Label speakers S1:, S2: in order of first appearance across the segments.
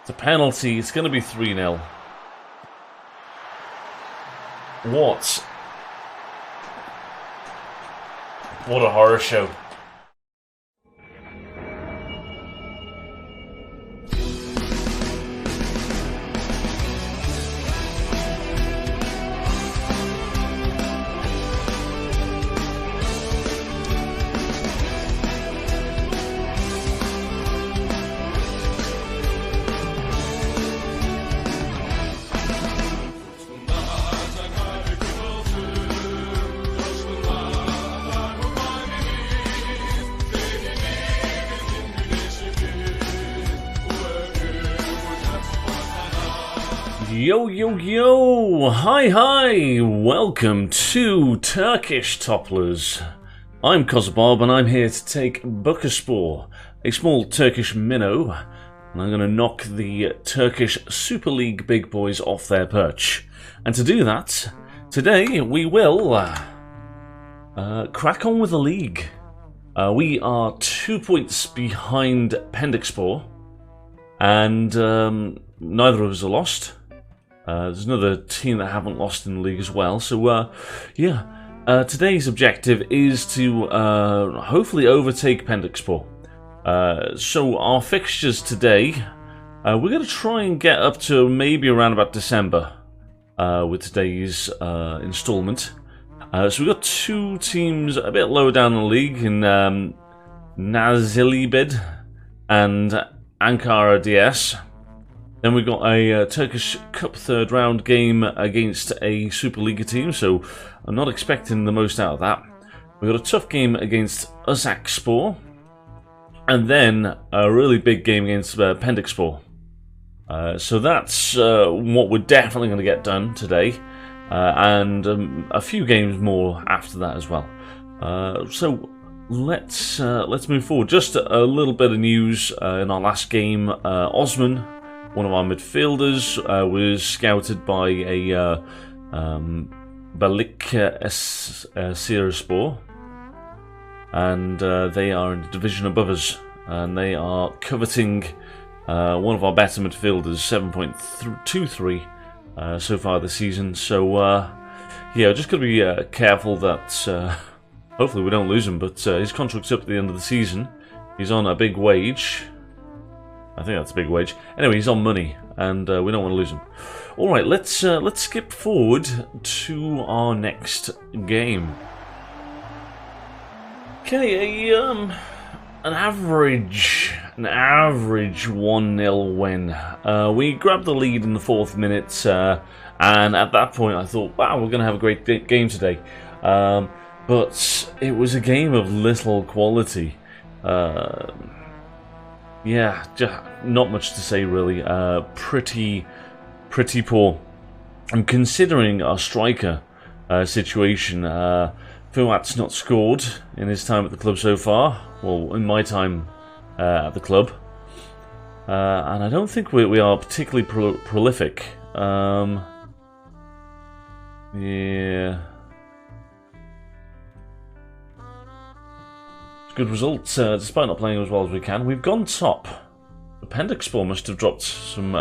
S1: It's a penalty. It's going to be 3-0. What? What a horror show. Yo, yo, yo! Hi, hi! Welcome to Turkish Topplers. I'm KozaBob and I'm here to take Bucaspor, a small Turkish minnow, and I'm going to knock the Turkish Super Lig big boys off their perch. And to do that, today we will crack on with the league. We are 2 points behind Pendikspor, and neither of us are lost. There's another team that haven't lost in the league as well. So, today's objective is to hopefully overtake Pendikspor. So our fixtures today, we're going to try and get up to maybe around about December with today's installment. So we've got two teams a bit lower down in the league in UNEDITED and Ankara DS. Then we got a Turkish Cup third round game against a Super Lig team, so I'm not expecting the most out of that. We got a tough game against Bucaspor, and then a really big game against Pendikspor. So that's what we're definitely going to get done today, and a few games more after that as well. So let's move forward. Just a little bit of news in our last game. Osman, one of our midfielders, was scouted by a Balıkesirspor, and they are in the division above us, and they are coveting one of our better midfielders, 7.23 so far this season. So, just got to be careful that hopefully we don't lose him, but his contract's up at the end of the season. He's on a big wage. I think that's a big wage. Anyway, he's on money, and we don't want to lose him. All right, let's skip forward to our next game. Okay, an average 1-0 win. We grabbed the lead in the 4th minute, and at that point I thought, wow, we're going to have a great game today. But it was a game of little quality. Yeah, just not much to say really. Pretty poor. And considering our striker situation, Fuat's not scored in his time at the club so far. Well, in my time at the club, and I don't think we are particularly prolific. Yeah. Good results, despite not playing as well as we can. We've gone top. The Pendikspor must have dropped some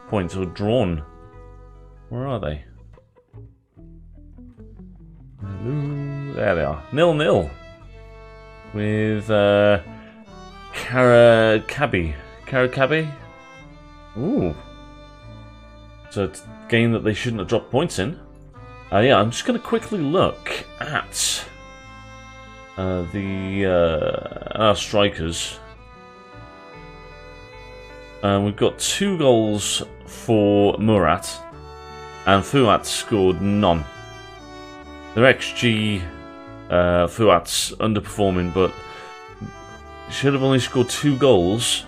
S1: points or drawn. Where are they? Hello. There they are. 0-0 with Karakabi. Ooh. It's a game that they shouldn't have dropped points in. I'm just going to quickly look at our strikers. We've got 2 goals for Murat, and Fuat scored none. Their XG, Fuat's underperforming, but should have only scored 2 goals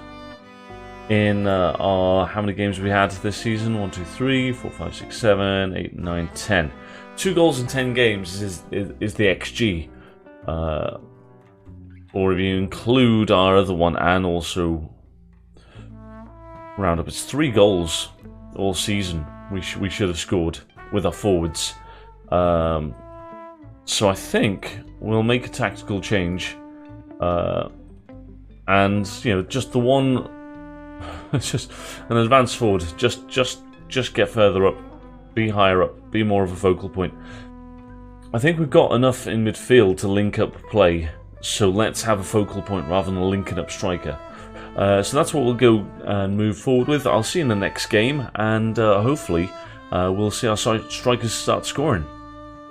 S1: in our, how many games have we had this season? 1, 2, 3, 4, 5, 6, 7, 8, 9, 10. 2 goals in 10 games is the XG. Or if you include our other one and also round up, it's 3 goals all season we should have scored with our forwards. So I think we'll make a tactical change, and just the one It's just an advance forward. Just get further up. Be higher up. Be more of a focal point. I think we've got enough in midfield to link up play. So let's have a focal point rather than a linking up striker. So that's what we'll go and move forward with. I'll see you in the next game, and hopefully we'll see our strikers start scoring.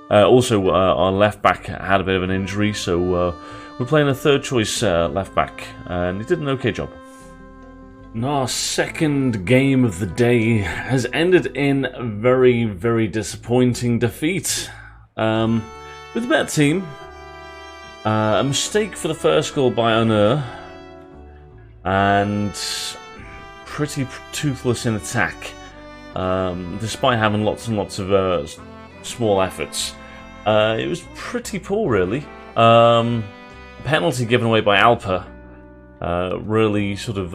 S1: Also, our left back had a bit of an injury, so we're playing a third choice left back, and he did an okay job. And our second game of the day has ended in a very, very disappointing defeat. With a better team, a mistake for the first goal by Onur, and pretty toothless in attack, despite having lots and lots of small efforts. It was pretty poor, really. Penalty given away by Alper really sort of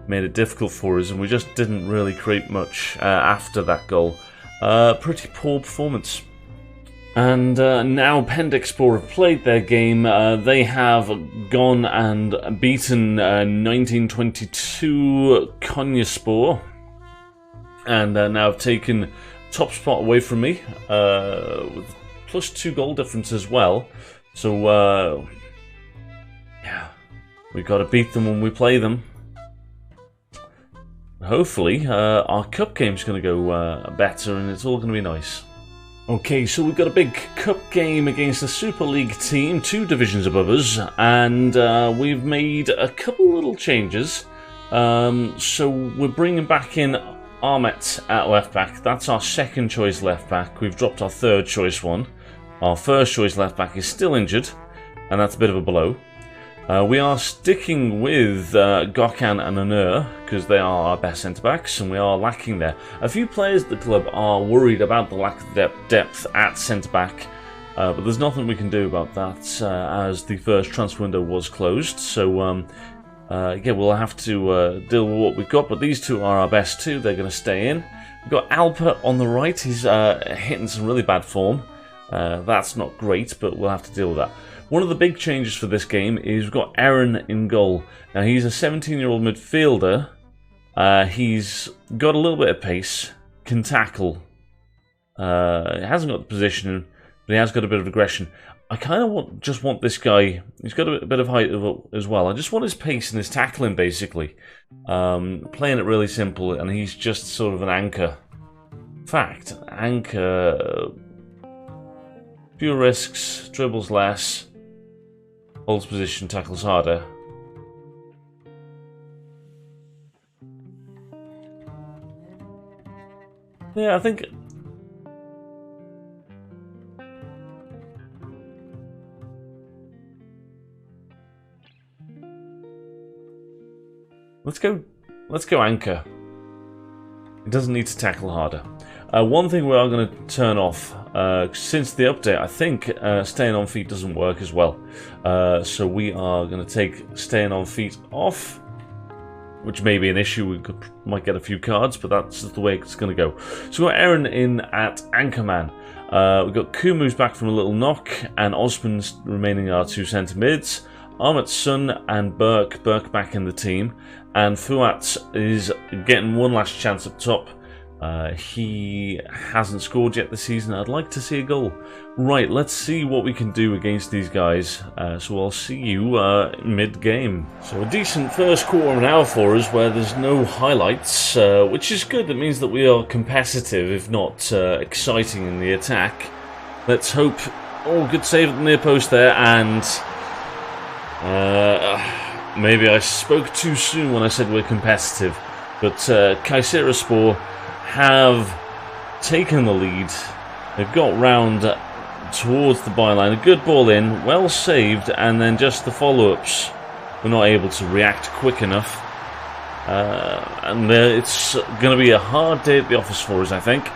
S1: made it difficult for us, and we just didn't really create much after that goal. Pretty poor performance. And now Pendikspor have played their game. They have gone and beaten 1922 Konyaspor, and now have taken top spot away from me, with +2 goal difference as well. So yeah, we've got to beat them when we play them. Hopefully our cup game's going to go better, and it's all going to be nice. Okay, so we've got a big cup game against a Super League team, 2 divisions above us, and we've made a couple little changes. So we're bringing back in Ahmet at left back. That's our second choice left back. We've dropped our third choice one. Our first choice left back is still injured, and that's a bit of a blow. We are sticking with Gökhan and Onur because they are our best centre-backs, and we are lacking there. A few players at the club are worried about the lack of depth at centre-back, but there's nothing we can do about that as the first transfer window was closed. So yeah, we'll have to deal with what we've got, but these two are our best two. They're going to stay in. We've got Alper on the right. He's hitting some really bad form. That's not great, but we'll have to deal with that. One of the big changes for this game is we've got Aaron in goal. Now, he's a 17-year-old midfielder. He's got a little bit of pace, can tackle. He hasn't got the position, but he has got a bit of aggression. I kind of just want this guy. He's got a bit of height as well. I just want his pace and his tackling, basically. Playing it really simple, and he's just sort of an anchor. Fact, anchor. Fewer risks, dribbles less, holds position, tackles harder. Yeah, I think. Let's go anchor. It doesn't need to tackle harder. One thing we are going to turn off, since the update, I think staying on feet doesn't work as well. So we are going to take staying on feet off, which may be an issue. We might get a few cards, but that's just the way it's going to go. So we've got Aaron in at Anchorman. We've got Kumu's back from a little knock, and Osman's remaining our 2 centre mids. Ahmet's son and Burke back in the team, and Fuat is getting one last chance up top. He hasn't scored yet this season. I'd like to see a goal. Right, let's see what we can do against these guys. So I'll see you mid-game. So a decent first quarter of an hour for us where there's no highlights, which is good. That means that we are competitive, if not exciting in the attack. Let's hope... Oh, good save at the near post there, and... maybe I spoke too soon when I said we're competitive. But Kayserispor have taken the lead. They've got round towards the byline. A good ball in, well saved, and then just the follow-ups. We're not able to react quick enough. And it's going to be a hard day at the office for us, I think.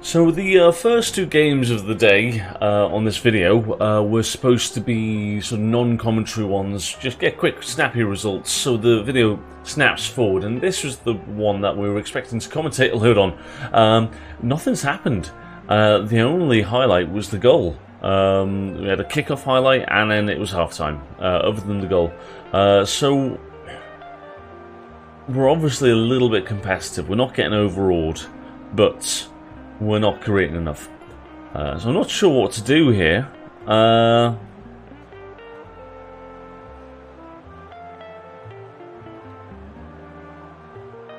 S1: So the first 2 games of the day on this video were supposed to be sort of non-commentary ones, just get quick, snappy results, so the video snaps forward, and this was the one that we were expecting to commentate a load on. Nothing's happened. The only highlight was the goal. We had a kickoff highlight, and then it was half-time, other than the goal. So we're obviously a little bit competitive. We're not getting overawed, but we're not creating enough. So I'm not sure what to do here. I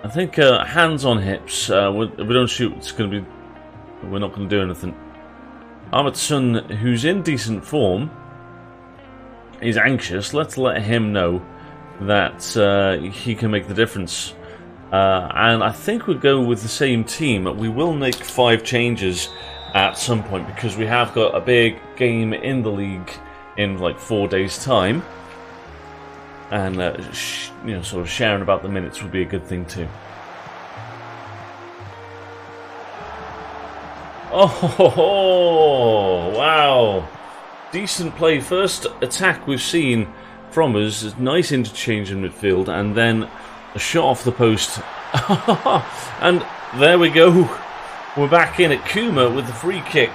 S1: think hands on hips. If we don't shoot, it's going to be. We're not going to do anything. Ahmet's son, who's in decent form, is anxious. Let's let him know that he can make the difference. And I think we'll go with the same team. We will make 5 changes at some point because we have got a big game in the league in like 4 days' time. And you know, sort of sharing about the minutes would be a good thing too. Oh, wow. Decent play. First attack we've seen from us. Nice interchange in midfield. And then a shot off the post. And there we go. We're back in at Kuma with the free kick.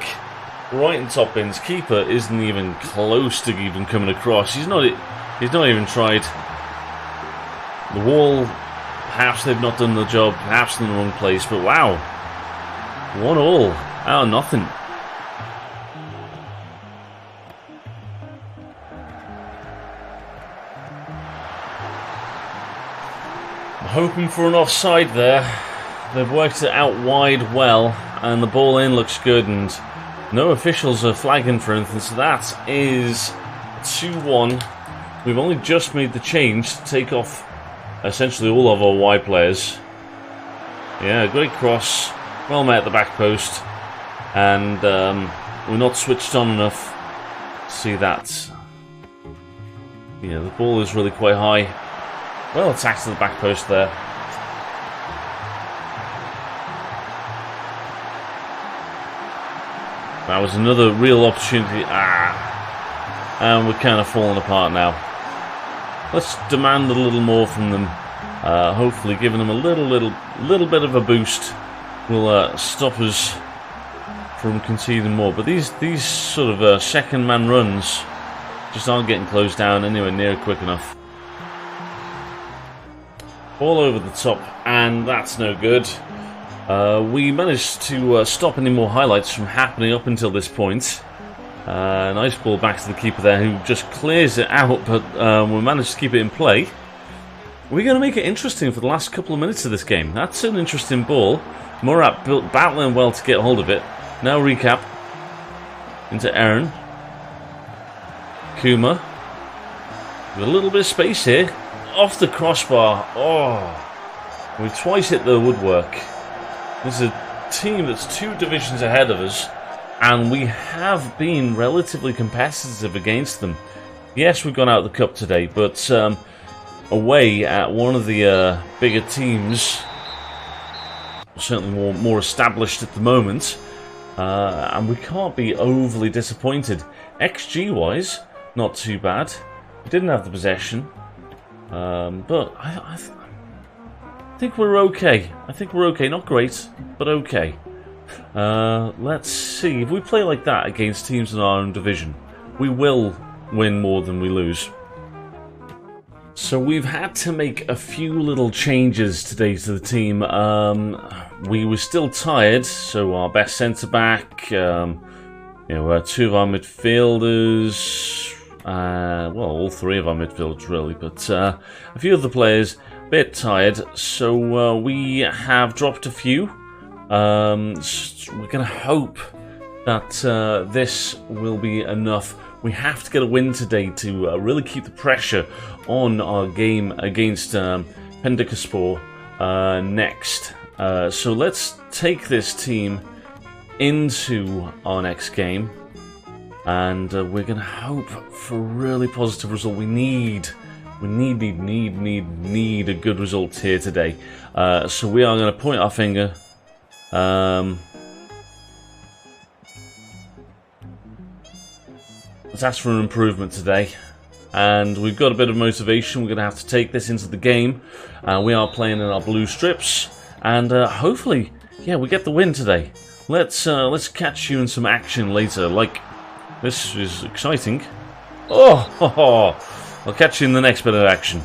S1: Right in top bins. Keeper isn't even close to even coming across. He's not even tried. The wall, perhaps they've not done the job. Perhaps in the wrong place. But wow. 1-1. Out of nothing. I'm hoping for an offside there. They've worked it out wide well, and the ball in looks good, and no officials are flagging for anything, so that is 2-1. We've only just made the change to take off essentially all of our wide players. Yeah, great cross. Well met at the back post. And we're not switched on enough to see that. Yeah, the ball is really quite high. Well attacked to the back post there. That was another real opportunity. And we're kind of falling apart now. Let's demand a little more from them. Hopefully giving them a little bit of a boost will stop us from conceding more. But these sort of second man runs just aren't getting closed down anywhere near quick enough. All over the top, and that's no good. We managed to stop any more highlights from happening up until this point. Nice ball back to the keeper there, who just clears it out, but we managed to keep it in play. We're going to make it interesting for the last couple of minutes of this game. That's an interesting ball. Murat battling well to get hold of it. Now recap into Aaron. Kuma. With a little bit of space here. Off the crossbar. Oh. We twice hit the woodwork. This is a team that's 2 divisions ahead of us. And we have been relatively competitive against them. Yes, we've gone out of the cup today. But away at one of the bigger teams. Certainly more established at the moment. And we can't be overly disappointed. XG wise, not too bad. We didn't have the possession, but I think we're okay. I think we're okay. Not great, but okay. Let's see. If we play like that against teams in our own division, we will win more than we lose. So we've had to make a few little changes today to the team. We were still tired, so our best centre-back, you know, 2 of our midfielders, well, all 3 of our midfielders really, but a few of the players a bit tired, so we have dropped a few. We're going to hope that this will be enough. We have to get a win today to really keep the pressure on our game against Pendikspor next. So let's take this team into our next game, and we're going to hope for a really positive result. We need a good result here today. So we are going to point our finger. Let's ask for an improvement today. And we've got a bit of motivation. We're going to have to take this into the game. We are playing in our blue strips. And hopefully, yeah, we get the win today. Let's catch you in some action later. Like, this is exciting. Oh, I'll catch you in the next bit of action.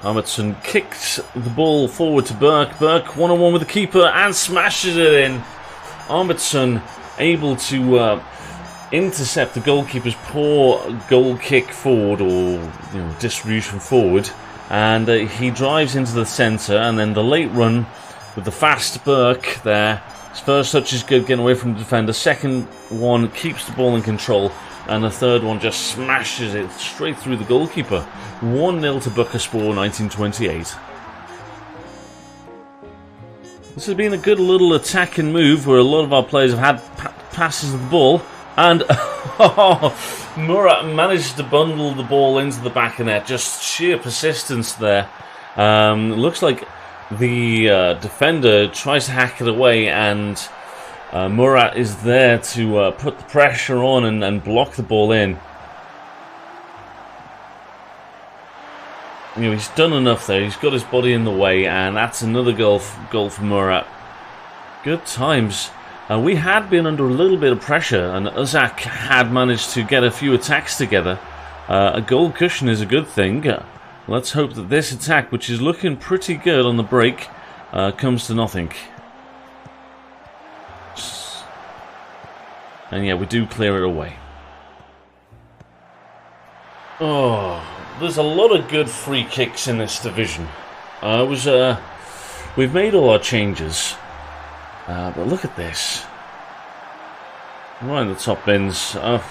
S1: Ahmedson kicks the ball forward to Burke. Burke one-on-one with the keeper and smashes it in. Ahmedson able to intercept the goalkeeper's poor goal kick forward, or distribution forward, and he drives into the centre, and then the late run with the fast Burke there. His first touch is good, getting away from the defender. Second one keeps the ball in control, and the third one just smashes it straight through the goalkeeper. 1-0 to Bucaspor, 1928. This has been a good little attacking move where a lot of our players have had passes of the ball, and Murat managed to bundle the ball into the back of net. Just sheer persistence there. Looks like the defender tries to hack it away, and Murat is there to put the pressure on and block the ball in. He's done enough there. He's got his body in the way, and that's another goal for Murat. Good times. We had been under a little bit of pressure, and Uzak had managed to get a few attacks together. A goal cushion is a good thing. Let's hope that this attack, which is looking pretty good on the break, comes to nothing. And yeah, we do clear it away. Oh, there's a lot of good free kicks in this division. We've made all our changes, but look at this. Right in the top bins. What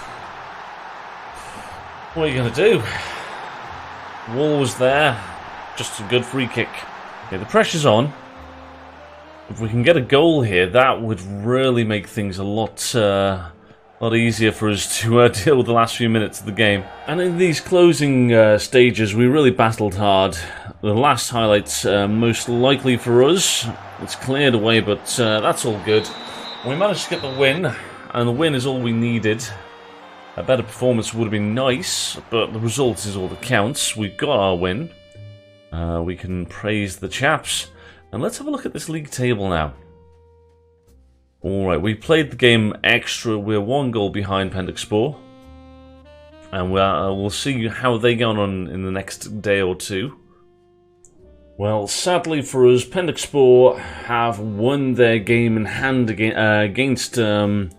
S1: are you going to do? Wall was there, just a good free kick. Okay, the pressure's on. If we can get a goal here, that would really make things a lot easier for us to deal with the last few minutes of the game. And in these closing stages, we really battled hard. The last highlights, most likely for us. It's cleared away, but that's all good. We managed to get the win, and the win is all we needed. A better performance would have been nice, but the result is all that counts. We got our win. We can praise the chaps. And let's have a look at this league table now. Alright, we played the game extra. We're 1 goal behind Pendikspor. And we'll see how they go on in the next day or two. Well, sadly for us, Pendikspor have won their game in hand against Kongoldak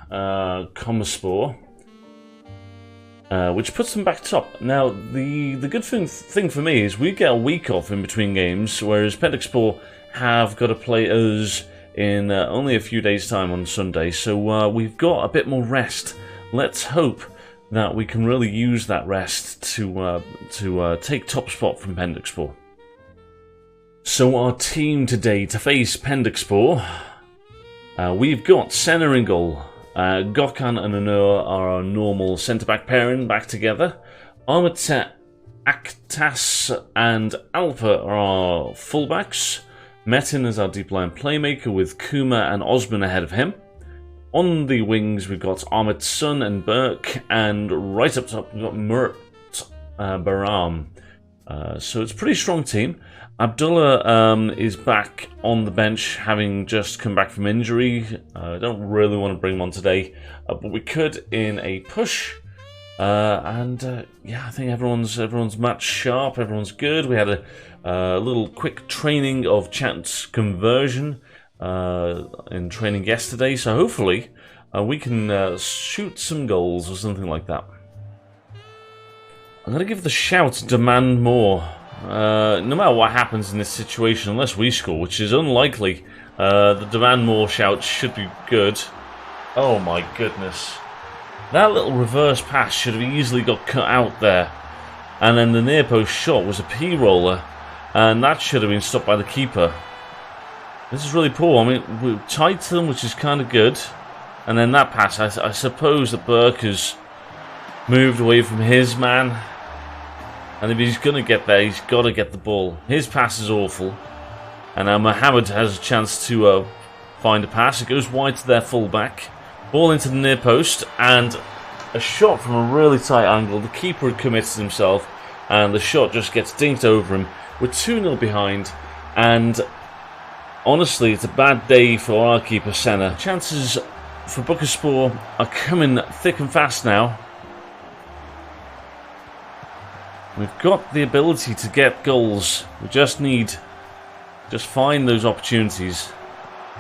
S1: KozaBob, which puts them back top. Now, the good thing for me is we get a week off in between games, whereas Pendikspor have got to play us in only a few days' time on Sunday, so we've got a bit more rest. Let's hope that we can really use that rest to take top spot from Pendikspor. So our team today to face Pendikspor, we've got Senna in goal. Gökhan and Onur are our normal centre-back pairing back together. Ahmet Aktas and Alper are our fullbacks. Metin is our deep line playmaker with Kuma and Osman ahead of him. On the wings we've got Ahmedson and Burke, and right up top we've got Murat Baram. So it's a pretty strong team. Abdullah is back on the bench, having just come back from injury. I don't really want to bring him on today, but we could in a push. Yeah, I think everyone's match sharp. Everyone's good. We had a little quick training of chance conversion in training yesterday, so hopefully we can shoot some goals or something like that. I'm going to give the shout demand more. No matter what happens in this situation, unless we score, which is unlikely, the demand more shout should be good. Oh my goodness. That little reverse pass should have easily got cut out there. And then the near post shot was a P-roller, and that should have been stopped by the keeper. This is really poor. I mean, we're tight to them, which is kind of good. And then that pass, I suppose that Burke has moved away from his man. And if he's going to get there, he's got to get the ball. His pass is awful. And now Mohammed has a chance to find a pass. It goes wide to their fullback. Ball into the near post. And a shot from a really tight angle. The keeper had committed himself. And the shot just gets dinked over him. We're 2-0 behind. And honestly, it's a bad day for our keeper, Senna. Chances for Bucaspor are coming thick and fast now. We've got the ability to get goals. We just need... just find those opportunities.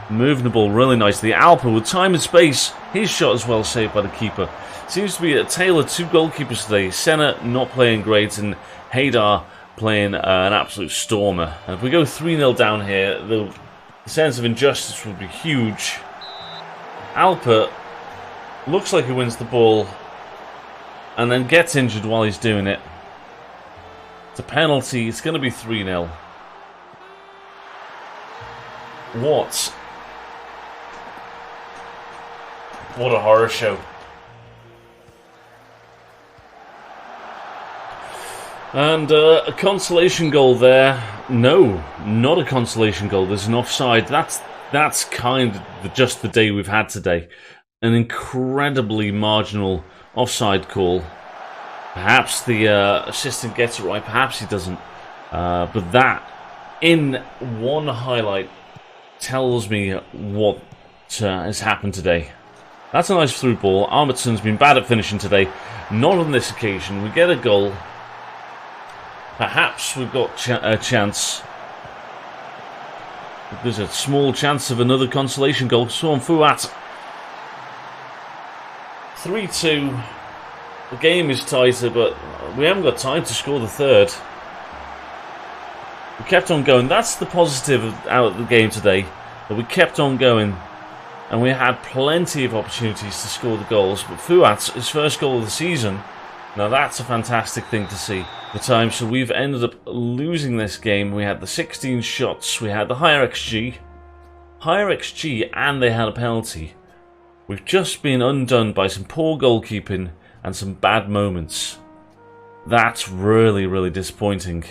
S1: Moving the ball really nicely. Alper with time and space. His shot is well saved by the keeper. Seems to be a tale of two goalkeepers today. Senna not playing great and Haydar playing an absolute stormer. And if we go 3-0 down here, the sense of injustice would be huge. Alper looks like he wins the ball and then gets injured while he's doing it. It's a penalty. It's going to be 3-0. What a horror show. And a consolation goal there. No, not a consolation goal. There's an offside. That's kind of just the day we've had today. An incredibly marginal offside call. Perhaps the assistant gets it right, perhaps he doesn't. But that, in one highlight, tells me what has happened today. That's a nice through ball. Armitson's been bad at finishing today. Not on this occasion. We get a goal. Perhaps we've got a chance. There's a small chance of another consolation goal. Suon Fuat. 3-2. The game is tighter, but we haven't got time to score the third. We kept on going. That's the positive out of the game today. That we kept on going. And we had plenty of opportunities to score the goals. But Fuat, his first goal of the season. Now that's a fantastic thing to see. The time, so we've ended up losing this game. We had the 16 shots. We had the higher XG. And they had a penalty. We've just been undone by some poor goalkeeping and some bad moments. That's really, really disappointing.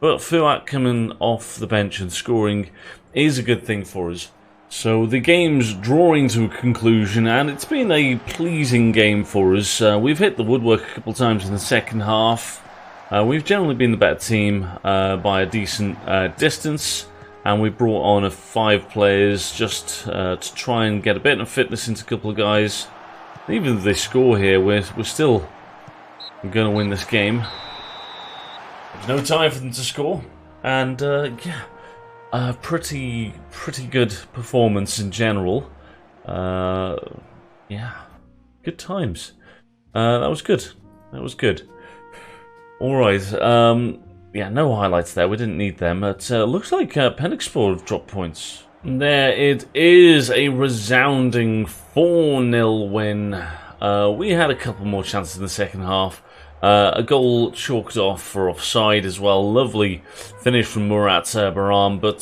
S1: But Fuat coming off the bench and scoring is a good thing for us. So the game's drawing to a conclusion, and it's been a pleasing game for us. We've hit the woodwork a couple of times in the second half. We've generally been the better team by a decent distance, and we brought on 5 players just to try and get a bit of fitness into a couple of guys. Even if they score here, we're still going to win this game. There's no time for them to score, and yeah. Pretty good performance in general. Yeah, good times. That was good. All right. Yeah, no highlights there. We didn't need them. It looks like Pendikspor have dropped points. There it is, a resounding 4-0 win. We had a couple more chances in the second half. A goal chalked off for offside as well. Lovely finish from Murat Baram, but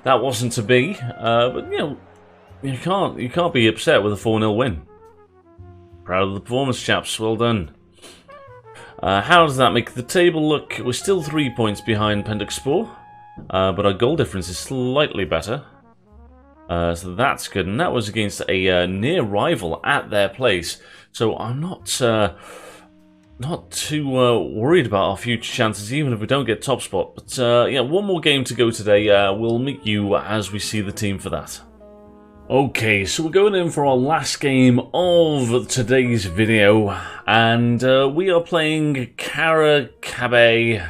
S1: that wasn't to be. But you know, you can't be upset with a 4-0 win. Proud of the performance, chaps. Well done. How does that make the table look? We're still 3 points behind Pendikspor, but our goal difference is slightly better. So that's good, and that was against a near rival at their place. So I'm not too worried about our future chances, even if we don't get top spot. But yeah, one more game to go today. We'll meet you as we see the team for that. Okay, so we're going in for our last game of today's video, and we are playing Karakabe,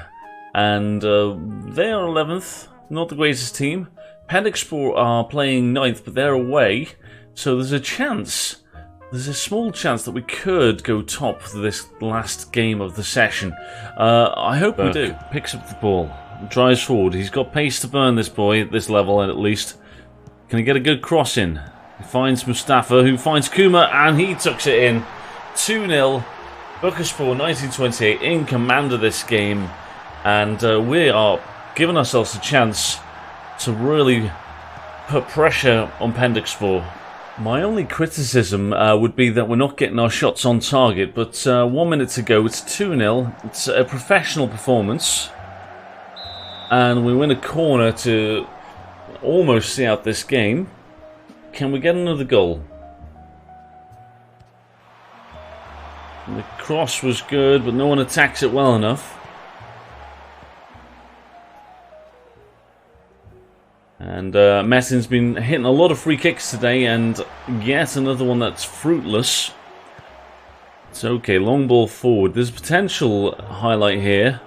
S1: and they are 11th, not the greatest team. Pendikspor are playing 9th, but they're away, so there's a chance. There's a small chance that we could go top for this last game of the session. I hope we do. Picks up the ball, drives forward. He's got pace to burn, this boy, at this level at least. Can he get a good cross in? He finds Mustafa, who finds Kuma, and he tucks it in. 2-0. Bucaspor 1928 in command of this game. And we are giving ourselves a chance to really put pressure on Pendikspor. My only criticism would be that we're not getting our shots on target, but 1 minute to go, it's 2-0. It's a professional performance. And we win a corner to almost see out this game. Can we get another goal? The cross was good, but no one attacks it well enough. And Messin's been hitting a lot of free kicks today, and yet another one that's fruitless. It's okay, long ball forward. There's potential highlight here,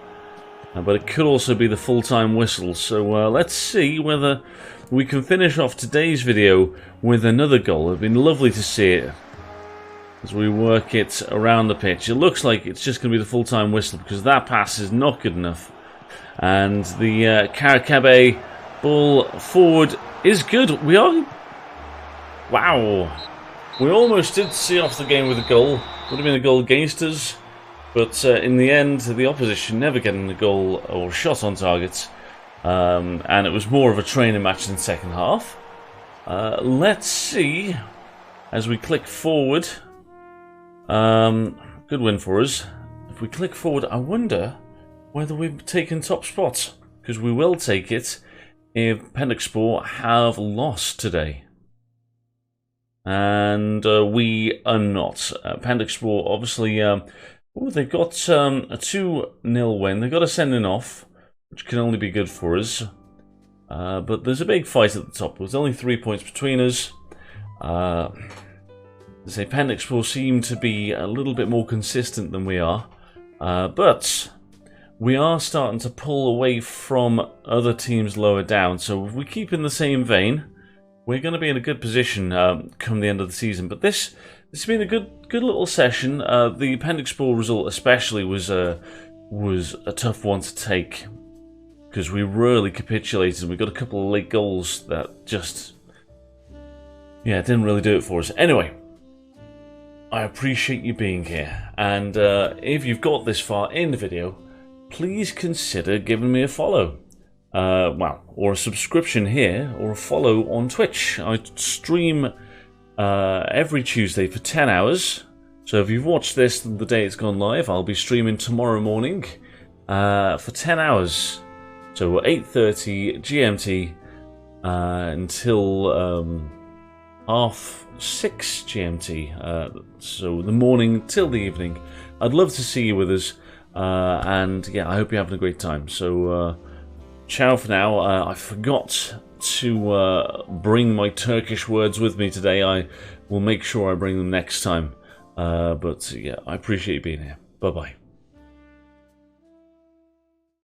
S1: but it could also be the full-time whistle. So let's see whether we can finish off today's video with another goal. It'd been lovely to see it as we work it around the pitch. It looks like it's just going to be the full-time whistle because that pass is not good enough. And the Karakabe ball forward is good. We are... Wow. We almost did see off the game with a goal. Would have been a goal against us. But in the end, the opposition never getting a goal or shot on target. And it was more of a training match in the second half. Let's see as we click forward. Good win for us. If we click forward, I wonder whether we've taken top spot, because we will take it if Pendikspor have lost today. And we are not. Pendikspor obviously, they've got a 2-0 win. They've got a sending off, which can only be good for us. But there's a big fight at the top. There's only 3 points between us. Say Pendikspor seem to be a little bit more consistent than we are, but we are starting to pull away from other teams lower down. So if we keep in the same vein, we're going to be in a good position come the end of the season. But this has been a good little session. The Pendikspor result especially was a tough one to take because we really capitulated. We got a couple of late goals that just didn't really do it for us. Anyway, I appreciate you being here, and if you've got this far in the video, please consider giving me a follow. Or a subscription here, or a follow on Twitch. I stream every Tuesday for 10 hours. So if you've watched this the day it's gone live, I'll be streaming tomorrow morning for 10 hours. So 8:30 GMT until 6:30 GMT. So the morning till the evening. I'd love to see you with us. And yeah, I hope you're having a great time. So ciao for now. I forgot to bring my Turkish words with me today. I will make sure I bring them next time. But yeah, I appreciate you being here. Bye bye.